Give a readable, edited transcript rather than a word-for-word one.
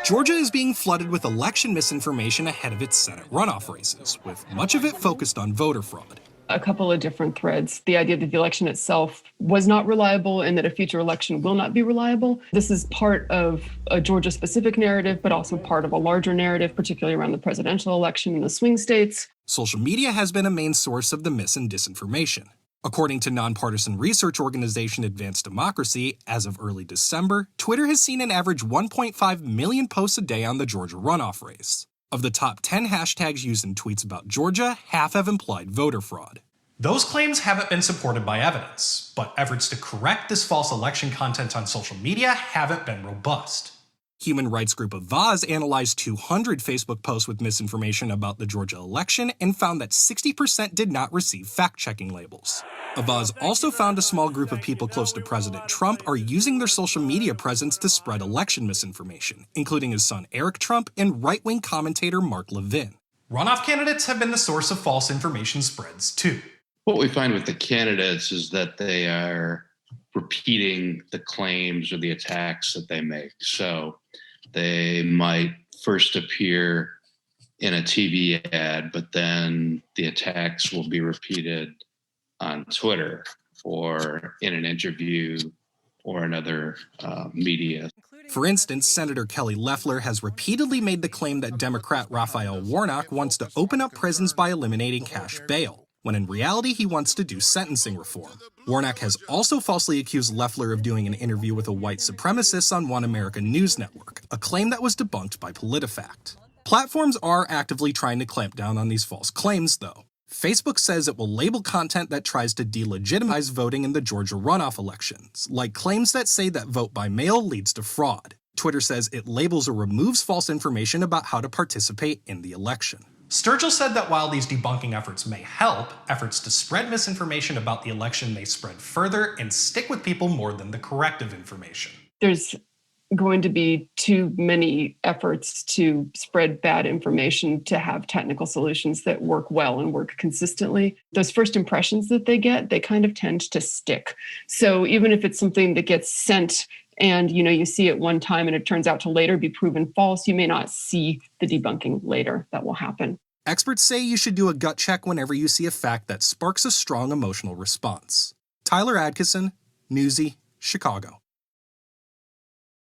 Georgia is being flooded with election misinformation ahead of its Senate runoff races, with much of it focused on voter fraud. A couple of different threads. The idea that the election itself was not reliable and that a future election will not be reliable. This is part of a Georgia-specific narrative, but also part of a larger narrative, particularly around the presidential election in the swing states. Social media has been a main source of the mis and disinformation. According to nonpartisan research organization Advanced Democracy, as of early December, Twitter has seen an average 1.5 million posts a day on the Georgia runoff race. Of the top 10 hashtags used in tweets about Georgia, half have implied voter fraud. Those claims haven't been supported by evidence, but efforts to correct this false election content on social media haven't been robust. Human rights group Avaaz analyzed 200 Facebook posts with misinformation about the Georgia election and found that 60% did not receive fact-checking labels. Avaaz also found a small group of people close to President Trump are using their social media presence to spread election misinformation, including his son Eric Trump and right-wing commentator Mark Levin. Runoff candidates have been the source of false information spreads, too. What we find with the candidates is that they are repeating the claims or the attacks that they make. So they might first appear in a TV ad, but then the attacks will be repeated on Twitter or in an interview or another media. For instance, Senator Kelly Loeffler has repeatedly made the claim that Democrat Raphael Warnock wants to open up prisons by eliminating cash bail, when in reality he wants to do sentencing reform. Warnock has also falsely accused Loeffler of doing an interview with a white supremacist on One American News Network, a claim that was debunked by PolitiFact. Platforms are actively trying to clamp down on these false claims, though. Facebook says it will label content that tries to delegitimize voting in the Georgia runoff elections, like claims that say that vote by mail leads to fraud. Twitter says it labels or removes false information about how to participate in the election. Sturgill said that while these debunking efforts may help, efforts to spread misinformation about the election may spread further and stick with people more than the corrective information. There's going to be too many efforts to spread bad information to have technical solutions that work well and work consistently. Those first impressions that they get, they kind of tend to stick. So even if it's something that gets sent and you see it one time and it turns out to later be proven false, you may not see the debunking later that will happen. Experts say you should do a gut check whenever you see a fact that sparks a strong emotional response. Tyler Adkisson, Newsy, Chicago.